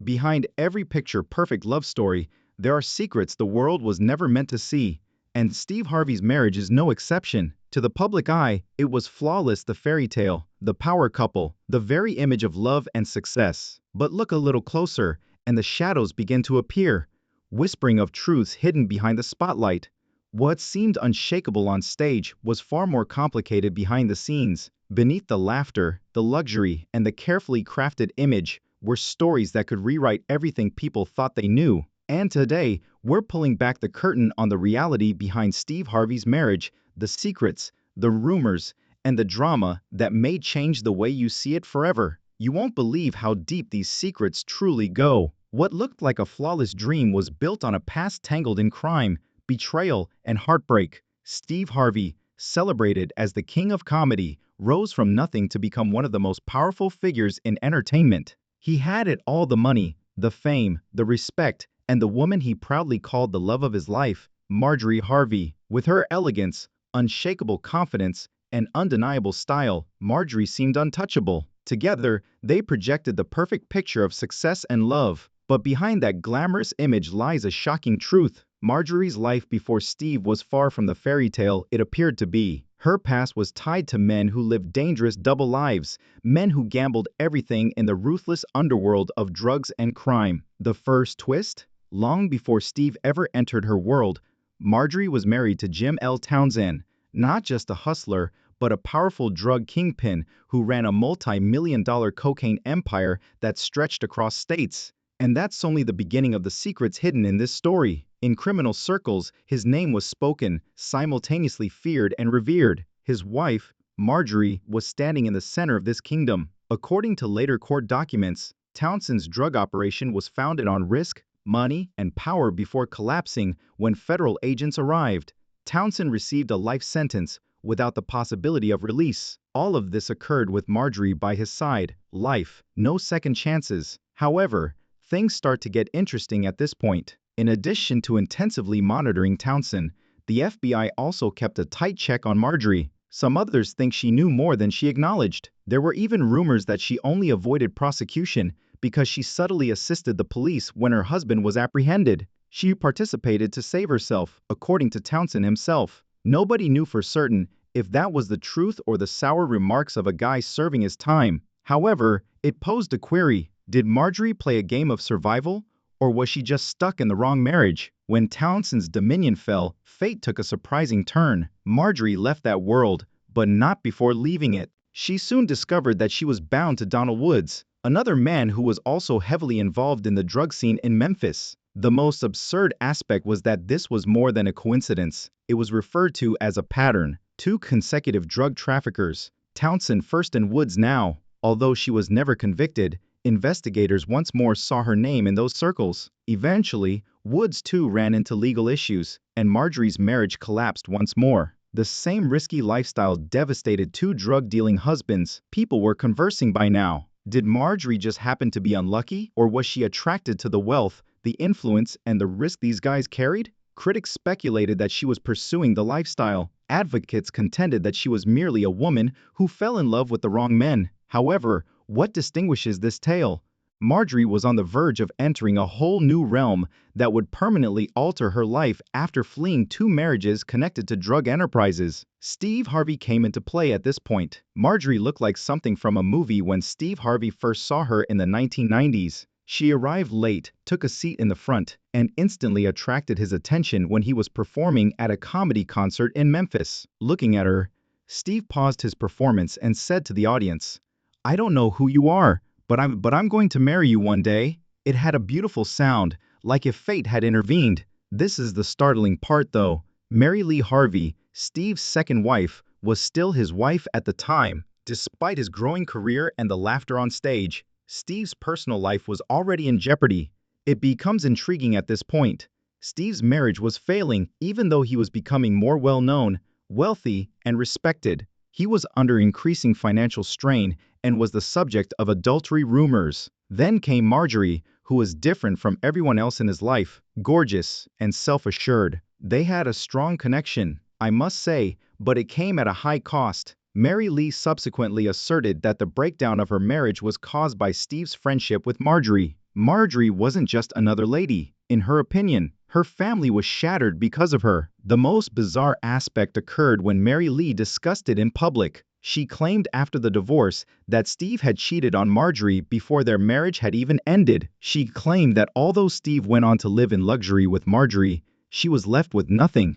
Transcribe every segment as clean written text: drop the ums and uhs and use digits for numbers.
Behind every picture-perfect love story, there are secrets the world was never meant to see. And Steve Harvey's marriage is no exception. To the public eye, it was flawless, the fairy tale, the power couple, the very image of love and success. But look a little closer, and the shadows begin to appear, whispering of truths hidden behind the spotlight. What seemed unshakable on stage was far more complicated behind the scenes. Beneath the laughter, the luxury, and the carefully crafted image were stories that could rewrite everything people thought they knew. And today, we're pulling back the curtain on the reality behind Steve Harvey's marriage, the secrets, the rumors, and the drama that may change the way you see it forever. You won't believe how deep these secrets truly go. What looked like a flawless dream was built on a past tangled in crime, betrayal, and heartbreak. Steve Harvey, celebrated as the king of comedy, rose from nothing to become one of the most powerful figures in entertainment. He had it all: the money, the fame, the respect, and the woman he proudly called the love of his life, Marjorie Harvey. With her elegance, unshakable confidence, and undeniable style, Marjorie seemed untouchable. Together, they projected the perfect picture of success and love. But behind that glamorous image lies a shocking truth. Marjorie's life before Steve was far from the fairy tale it appeared to be. Her past was tied to men who lived dangerous double lives, men who gambled everything in the ruthless underworld of drugs and crime. The first twist? Long before Steve ever entered her world, Marjorie was married to Jim L. Townsend, not just a hustler, but a powerful drug kingpin who ran a multi-million-dollar cocaine empire that stretched across states. And that's only the beginning of the secrets hidden in this story. In criminal circles, his name was spoken, simultaneously feared and revered. His wife, Marjorie, was standing in the center of this kingdom. According to later court documents, Townsend's drug operation was founded on risk, money, and power before collapsing when federal agents arrived. Townsend received a life sentence without the possibility of release. All of this occurred with Marjorie by his side. Life, no second chances. However, things start to get interesting at this point. In addition to intensively monitoring Townsend, the FBI also kept a tight check on Marjorie. Some others think she knew more than she acknowledged. There were even rumors that she only avoided prosecution because she subtly assisted the police when her husband was apprehended. She participated to save herself, according to Townsend himself. Nobody knew for certain if that was the truth or the sour remarks of a guy serving his time. However, it posed a query. Did Marjorie play a game of survival, or was she just stuck in the wrong marriage? When Townsend's dominion fell, fate took a surprising turn. Marjorie left that world, but not before leaving it. She soon discovered that she was bound to Donald Woods, another man who was also heavily involved in the drug scene in Memphis. The most absurd aspect was that this was more than a coincidence. It was referred to as a pattern. 2 consecutive drug traffickers, Townsend first and Woods now. Although she was never convicted, investigators once more saw her name in those circles. Eventually, Woods too ran into legal issues, and Marjorie's marriage collapsed once more. The same risky lifestyle devastated 2 drug-dealing husbands. People were conversing by now. Did Marjorie just happen to be unlucky, or was she attracted to the wealth, the influence, and the risk these guys carried? Critics speculated that she was pursuing the lifestyle. Advocates contended that she was merely a woman who fell in love with the wrong men. However, what distinguishes this tale? Marjorie was on the verge of entering a whole new realm that would permanently alter her life after fleeing 2 marriages connected to drug enterprises. Steve Harvey came into play at this point. Marjorie looked like something from a movie when Steve Harvey first saw her in the 1990s. She arrived late, took a seat in the front, and instantly attracted his attention when he was performing at a comedy concert in Memphis. Looking at her, Steve paused his performance and said to the audience, "I don't know who you are, but I'm going to marry you one day." It had a beautiful sound, like if fate had intervened. This is the startling part though. Mary Lee Harvey, Steve's second wife, was still his wife at the time. Despite his growing career and the laughter on stage, Steve's personal life was already in jeopardy. It becomes intriguing at this point. Steve's marriage was failing even though he was becoming more well-known, wealthy, and respected. He was under increasing financial strain and was the subject of adultery rumors. Then came Marjorie, who was different from everyone else in his life, gorgeous and self-assured. They had a strong connection, I must say, but it came at a high cost. Mary Lee subsequently asserted that the breakdown of her marriage was caused by Steve's friendship with Marjorie. Marjorie wasn't just another lady. In her opinion, her family was shattered because of her. The most bizarre aspect occurred when Mary Lee discussed it in public. She claimed after the divorce that Steve had cheated on Marjorie before their marriage had even ended. She claimed that although Steve went on to live in luxury with Marjorie, she was left with nothing.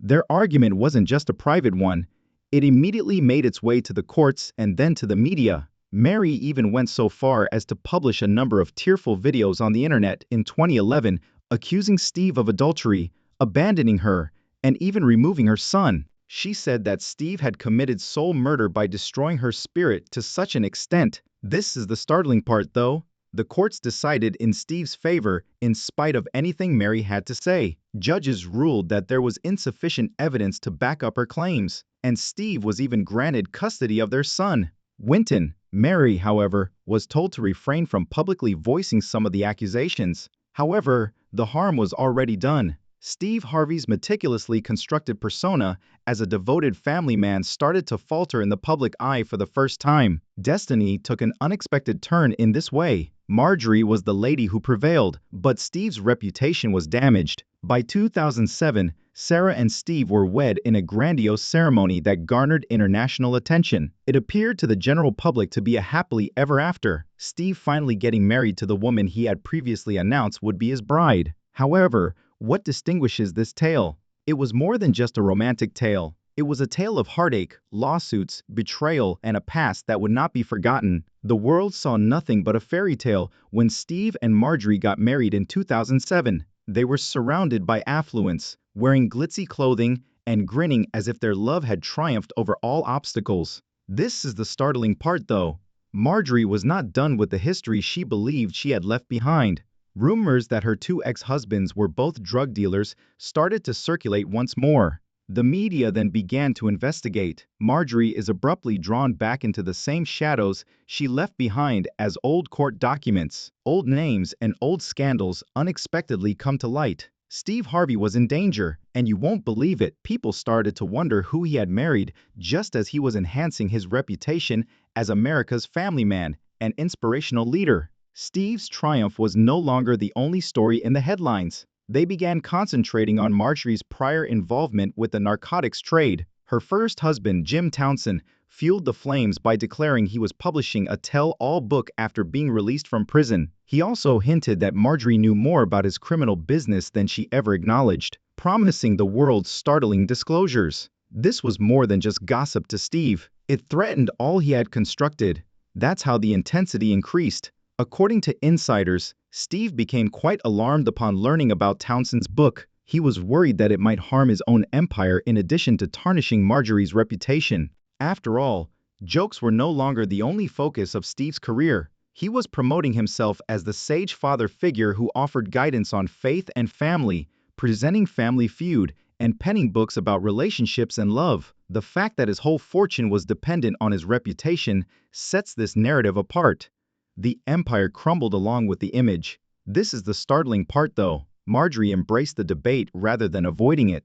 Their argument wasn't just a private one. It immediately made its way to the courts and then to the media. Mary even went so far as to publish a number of tearful videos on the internet in 2011, accusing Steve of adultery, abandoning her, and even removing her son. She said that Steve had committed soul murder by destroying her spirit to such an extent. This is the startling part, though. The courts decided in Steve's favor in spite of anything Mary had to say. Judges ruled that there was insufficient evidence to back up her claims, and Steve was even granted custody of their son, Winton. Mary, however, was told to refrain from publicly voicing some of the accusations. However, the harm was already done. Steve Harvey's meticulously constructed persona as a devoted family man started to falter in the public eye for the first time. Destiny took an unexpected turn in this way. Marjorie was the lady who prevailed, but Steve's reputation was damaged. By 2007, Sarah and Steve were wed in a grandiose ceremony that garnered international attention. It appeared to the general public to be a happily ever after, Steve finally getting married to the woman he had previously announced would be his bride. However, what distinguishes this tale? It was more than just a romantic tale. It was a tale of heartache, lawsuits, betrayal, and a past that would not be forgotten. The world saw nothing but a fairy tale when Steve and Marjorie got married in 2007. They were surrounded by affluence, wearing glitzy clothing and grinning as if their love had triumphed over all obstacles. This is the startling part, though. Marjorie was not done with the history she believed she had left behind. Rumors that her two ex-husbands were both drug dealers started to circulate once more. The media then began to investigate. Marjorie is abruptly drawn back into the same shadows she left behind as old court documents, old names, and old scandals unexpectedly come to light. Steve Harvey was in danger, and you won't believe it, people started to wonder who he had married just as he was enhancing his reputation as America's family man and inspirational leader. Steve's triumph was no longer the only story in the headlines. They began concentrating on Marjorie's prior involvement with the narcotics trade. Her first husband, Jim Townsend, fueled the flames by declaring he was publishing a tell-all book after being released from prison. He also hinted that Marjorie knew more about his criminal business than she ever acknowledged, promising the world startling disclosures. This was more than just gossip to Steve. It threatened all he had constructed. That's how the intensity increased. According to insiders, Steve became quite alarmed upon learning about Townsend's book. He was worried that it might harm his own empire in addition to tarnishing Marjorie's reputation. After all, jokes were no longer the only focus of Steve's career. He was promoting himself as the sage father figure who offered guidance on faith and family, presenting Family Feud, and penning books about relationships and love. The fact that his whole fortune was dependent on his reputation sets this narrative apart. The empire crumbled along with the image. This is the startling part, though. Marjorie embraced the debate rather than avoiding it.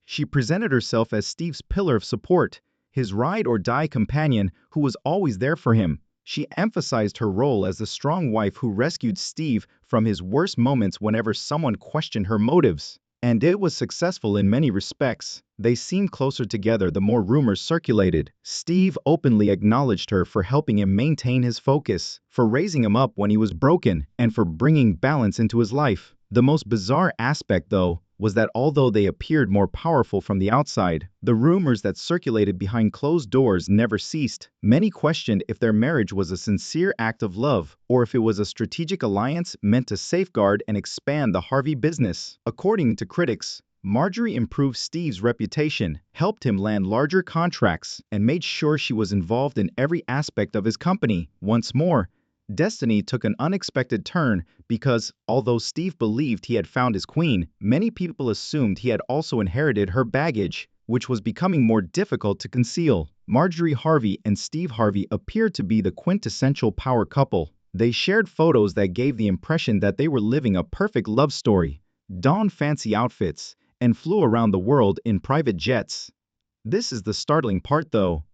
She presented herself as Steve's pillar of support, his ride-or-die companion who was always there for him. She emphasized her role as the strong wife who rescued Steve from his worst moments whenever someone questioned her motives. And it was successful in many respects. They seemed closer together the more rumors circulated. Steve openly acknowledged her for helping him maintain his focus, for raising him up when he was broken, and for bringing balance into his life. The most bizarre aspect, though, was that although they appeared more powerful from the outside, the rumors that circulated behind closed doors never ceased. Many questioned if their marriage was a sincere act of love, or if it was a strategic alliance meant to safeguard and expand the Harvey business. According to critics, Marjorie improved Steve's reputation, helped him land larger contracts, and made sure she was involved in every aspect of his company. Once more, destiny took an unexpected turn because, although Steve believed he had found his queen, many people assumed he had also inherited her baggage, which was becoming more difficult to conceal. Marjorie Harvey and Steve Harvey appeared to be the quintessential power couple. They shared photos that gave the impression that they were living a perfect love story, donned fancy outfits, and flew around the world in private jets. This is the startling part, though.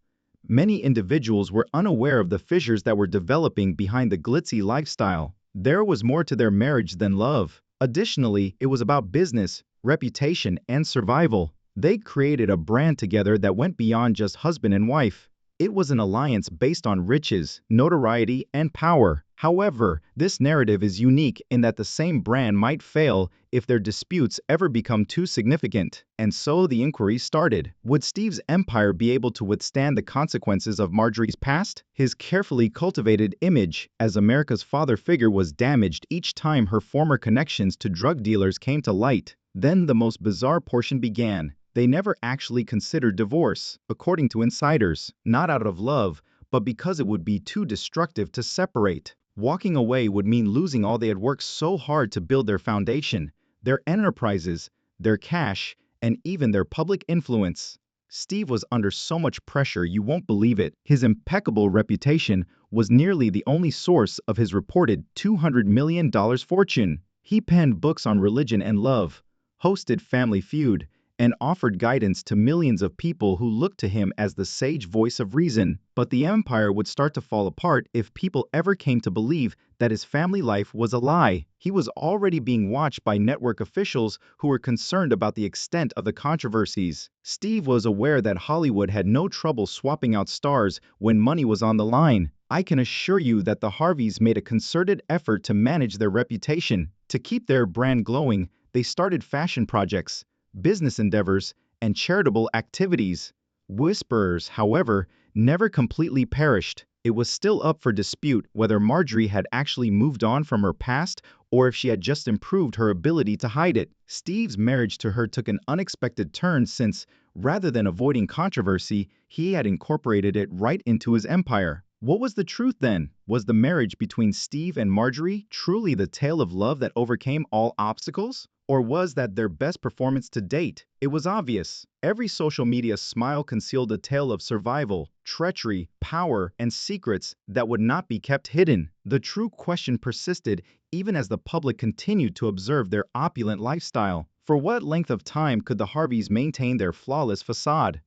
Many individuals were unaware of the fissures that were developing behind the glitzy lifestyle. There was more to their marriage than love. Additionally, it was about business, reputation, and survival. They created a brand together that went beyond just husband and wife. It was an alliance based on riches, notoriety, and power. However, this narrative is unique in that the same brand might fail if their disputes ever become too significant. And so the inquiry started. Would Steve's empire be able to withstand the consequences of Marjorie's past? His carefully cultivated image as America's father figure was damaged each time her former connections to drug dealers came to light. Then the most bizarre portion began. They never actually considered divorce, according to insiders, not out of love, but because it would be too destructive to separate. Walking away would mean losing all they had worked so hard to build their foundation, their enterprises, their cash, and even their public influence. Steve was under so much pressure you won't believe it. His impeccable reputation was nearly the only source of his reported $200 million fortune. He penned books on religion and love, hosted Family Feud, and offered guidance to millions of people who looked to him as the sage voice of reason. But the empire would start to fall apart if people ever came to believe that his family life was a lie. He was already being watched by network officials who were concerned about the extent of the controversies. Steve was aware that Hollywood had no trouble swapping out stars when money was on the line. I can assure you that the Harveys made a concerted effort to manage their reputation. To keep their brand glowing, they started fashion projects, business endeavors, and charitable activities. Whisperers, however, never completely perished. It was still up for dispute whether Marjorie had actually moved on from her past or if she had just improved her ability to hide it. Steve's marriage to her took an unexpected turn since, rather than avoiding controversy, he had incorporated it right into his empire. What was the truth then? Was the marriage between Steve and Marjorie truly the tale of love that overcame all obstacles? Or was that their best performance to date? It was obvious. Every social media smile concealed a tale of survival, treachery, power, and secrets that would not be kept hidden. The true question persisted even as the public continued to observe their opulent lifestyle. For what length of time could the Harveys maintain their flawless facade?